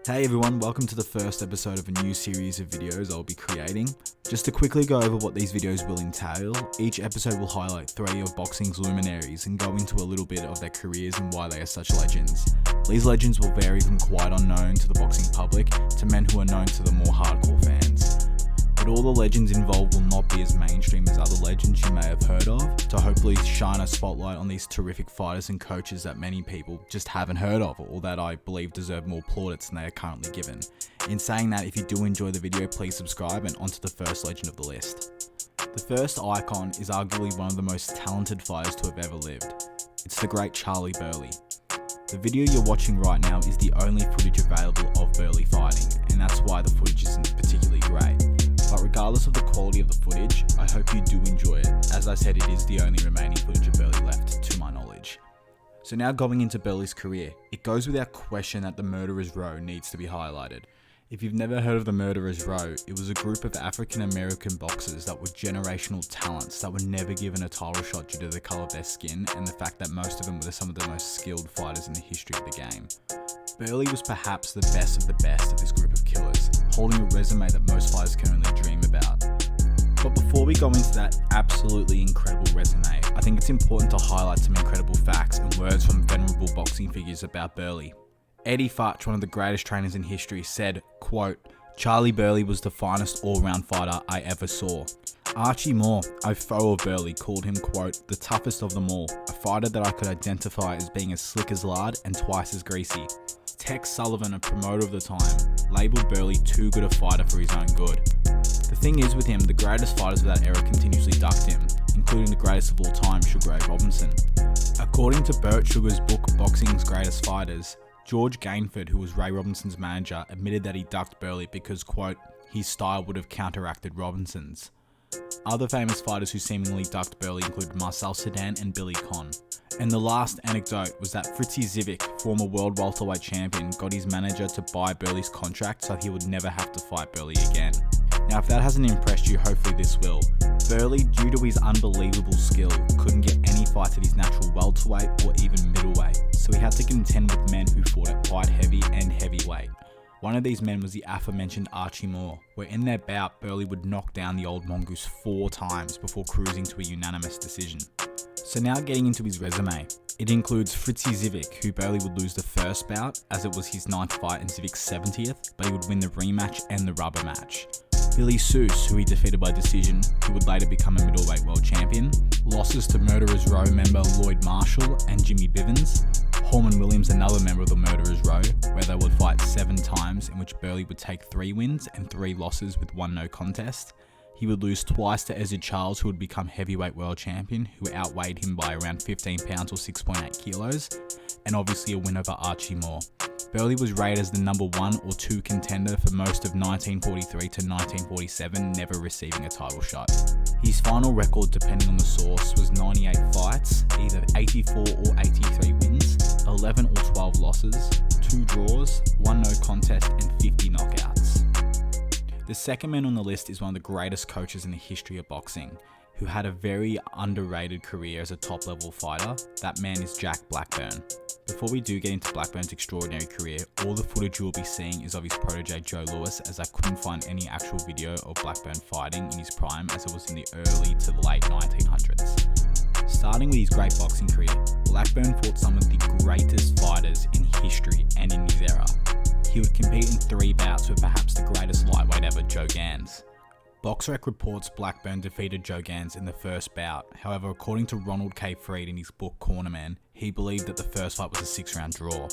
Hey everyone, welcome to the first episode of a new series of videos I'll be creating. Just to quickly go over what these videos will entail, each episode will highlight 3 of boxing's luminaries and go into a little bit of their careers and why they are such legends. These legends will vary from quite unknown to the boxing public to men who are known to the more hardcore fans. But all the legends involved will not be as mainstream as other legends you may have heard of, to hopefully shine a spotlight on these terrific fighters and coaches that many people just haven't heard of, or that I believe deserve more plaudits than they are currently given. In saying that, if you do enjoy the video, please subscribe, and onto the first legend of the list. The first icon is arguably one of the most talented fighters to have ever lived. It's the great Charlie Burley. The video you're watching right now is the only footage available of Burley fighting, and that's why the footage isn't particularly great. But regardless of the quality of the footage, I hope you do enjoy it. As I said, it is the only remaining footage of Burley left, to my knowledge. So now going into Burley's career, it goes without question that the Murderers Row needs to be highlighted. If you've never heard of the Murderers Row, it was a group of African American boxers that were generational talents that were never given a title shot due to the colour of their skin and the fact that most of them were some of the most skilled fighters in the history of the game. Burley was perhaps the best of this group of killers, holding a resume that most fighters can only dream about. But before we go into that absolutely incredible resume, I think it's important to highlight some incredible facts and words from venerable boxing figures about Burley. Eddie Futch, one of the greatest trainers in history, said, quote, "Charlie Burley was the finest all-round fighter I ever saw." Archie Moore, a foe of Burley, called him, quote, "the toughest of them all, a fighter that I could identify as being as slick as lard and twice as greasy." Tex Sullivan, a promoter of the time, labelled Burley too good a fighter for his own good. The thing is with him, the greatest fighters of that era continuously ducked him, including the greatest of all time, Sugar Ray Robinson. According to Burt Sugar's book Boxing's Greatest Fighters, George Gainford, who was Ray Robinson's manager, admitted that he ducked Burley because, quote, his style would have counteracted Robinson's. Other famous fighters who seemingly ducked Burley include Marcel Sedan and Billy Conn. And the last anecdote was that Fritzy Zivic, former world welterweight champion, got his manager to buy Burley's contract so he would never have to fight Burley again. Now, if that hasn't impressed you, hopefully this will. Burley, due to his unbelievable skill, couldn't get any fights at his natural welterweight or even middleweight, so he had to contend with men who fought at light heavy and heavyweight. One of these men was the aforementioned Archie Moore, where in their bout, Burley would knock down the old mongoose 4 times before cruising to a unanimous decision. So now getting into his resume, it includes Fritzy Zivic, who Burley would lose the first bout, as it was his 9th fight and Zivic's 70th, but he would win the rematch and the rubber match. Billy Seuss, who he defeated by decision, who would later become a middleweight world champion. Losses to Murderers Row member Lloyd Marshall and Jimmy Bivens. Holman Williams, another member of the Murderers Row, where they would fight 7 times, in which Burley would take 3 wins and 3 losses with 1 no contest. He would lose twice to Ezzard Charles, who would become heavyweight world champion, who outweighed him by around 15 pounds or 6.8 kilos, and obviously a win over Archie Moore. Burley was rated as the number 1 or 2 contender for most of 1943 to 1947, never receiving a title shot. His final record, depending on the source, was 98 fights, either 84 or 83 wins, 11 or 12 losses, 2 draws, 1 no contest, and 50 knockouts. The second man on the list is one of the greatest coaches in the history of boxing, who had a very underrated career as a top-level fighter. That man is Jack Blackburn. Before we do get into Blackburn's extraordinary career, all the footage you will be seeing is of his protege Joe Louis, as I couldn't find any actual video of Blackburn fighting in his prime, as it was in the early to late 1900s. Starting with his great boxing career, Blackburn fought some of the greatest fighters in history and in his era. He would compete in 3 bouts with perhaps the greatest lightweight ever, Joe Gans. BoxRec reports Blackburn defeated Joe Gans in the first bout. However, according to Ronald K. Freed in his book Cornerman, he believed that the first fight was a 6-round draw.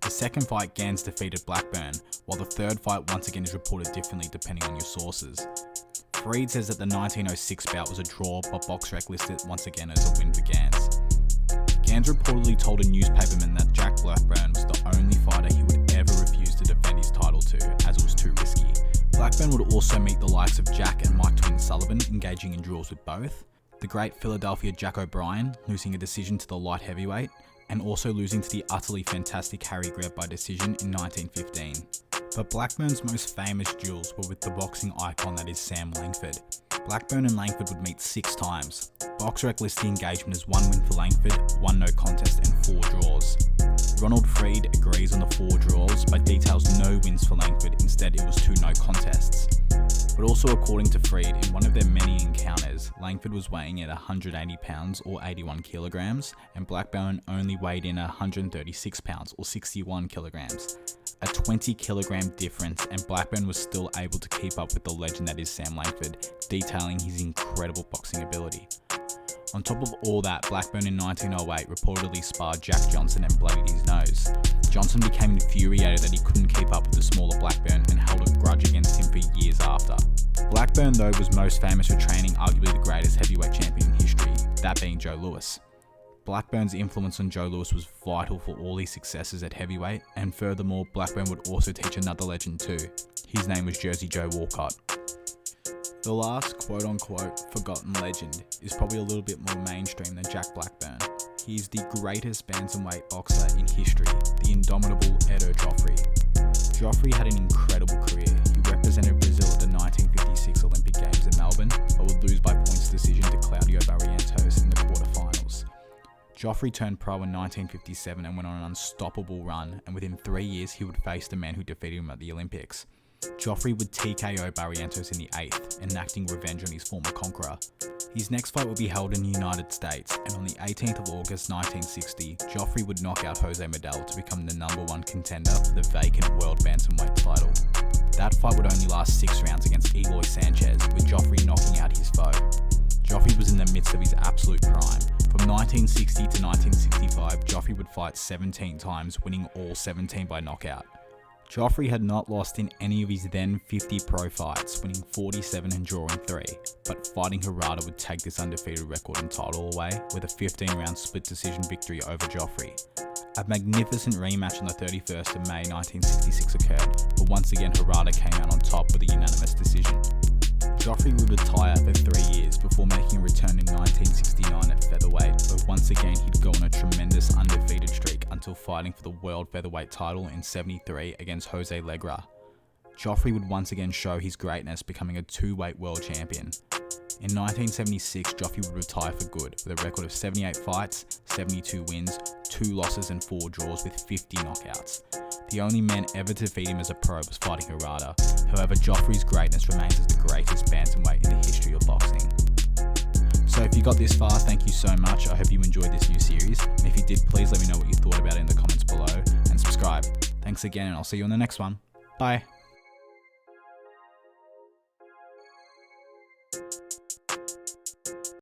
The second fight, Gans defeated Blackburn, while the third fight once again is reported differently depending on your sources. Freed says that the 1906 bout was a draw, but BoxRec listed it once again as a win for Gans. Gans reportedly told a newspaperman that Jack Blackburn was the only fighter he would ever refuse to defend his title to, as it was too risky. Blackburn would also meet the likes of Jack and Mike Twin Sullivan, engaging in draws with both. The great Philadelphia Jack O'Brien, losing a decision to the light heavyweight, and also losing to the utterly fantastic Harry Greb by decision in 1915. But Blackburn's most famous duels were with the boxing icon that is Sam Langford. Blackburn and Langford would meet 6 times. BoxRec lists the engagement as 1 win for Langford, 1 no contest and 4 draws. Ronald Freed agrees on the 4 draws, but details no wins But also according to Freed, in one of their many encounters, Langford was weighing at 180 pounds or 81 kilograms, and Blackburn only weighed in at 136 pounds or 61 kilograms. A 20 kilogram difference, and Blackburn was still able to keep up with the legend that is Sam Langford, detailing his incredible boxing ability. On top of all that, Blackburn in 1908 reportedly sparred Jack Johnson and bloodied his nose. Johnson became infuriated that he couldn't keep up with the smaller Blackburn and held a grudge against him for years after. Blackburn, though, was most famous for training arguably the greatest heavyweight champion in history, that being Joe Louis. Blackburn's influence on Joe Louis was vital for all his successes at heavyweight, and furthermore, Blackburn would also teach another legend too. His name was Jersey Joe Walcott. The last quote-unquote forgotten legend is probably a little bit more mainstream than Jack Blackburn. He is the greatest bantamweight boxer in history, the indomitable Edo Joffrey. Joffrey had an incredible career. He represented Brazil at the 1956 Olympic Games in Melbourne, but would lose by points decision to Claudio Barrientos in the quarterfinals. Joffrey turned pro in 1957 and went on an unstoppable run, and within 3 years he would face the man who defeated him at the Olympics. Joffrey would TKO Barrientos in the 8th, enacting revenge on his former conqueror. His next fight would be held in the United States, and on the 18th of August 1960, Joffrey would knock out Jose Medel to become the #1 contender for the vacant world bantamweight title. That fight would only last 6 rounds against Eloy Sanchez, with Joffrey knocking out his foe. Joffrey was in the midst of his absolute prime. From 1960 to 1965, Joffrey would fight 17 times, winning all 17 by knockout. Joffrey had not lost in any of his then 50 pro fights, winning 47 and drawing 3, but fighting Harada would take this undefeated record and title away with a 15-round split decision victory over Joffrey. A magnificent rematch on the 31st of May 1966 occurred, but once again Harada came out on top with a unanimous decision. Joffrey would retire for 3 years before making a return in 1969 at featherweight, where once again he'd go on a tremendous undefeated streak until fighting for the world featherweight title in '73 against Jose Legra. Joffrey would once again show his greatness, becoming a 2-weight world champion. In 1976, Joffrey would retire for good, with a record of 78 fights, 72 wins, 2 losses and 4 draws with 50 knockouts. The only man ever to defeat him as a pro was fighting Harada. However, Joffrey's greatness remains as the greatest bantamweight in the history of boxing. So if you got this far, thank you so much. I hope you enjoyed this new series. And if you did, please let me know what you thought about it in the comments below and subscribe. Thanks again, and I'll see you on the next one. Bye.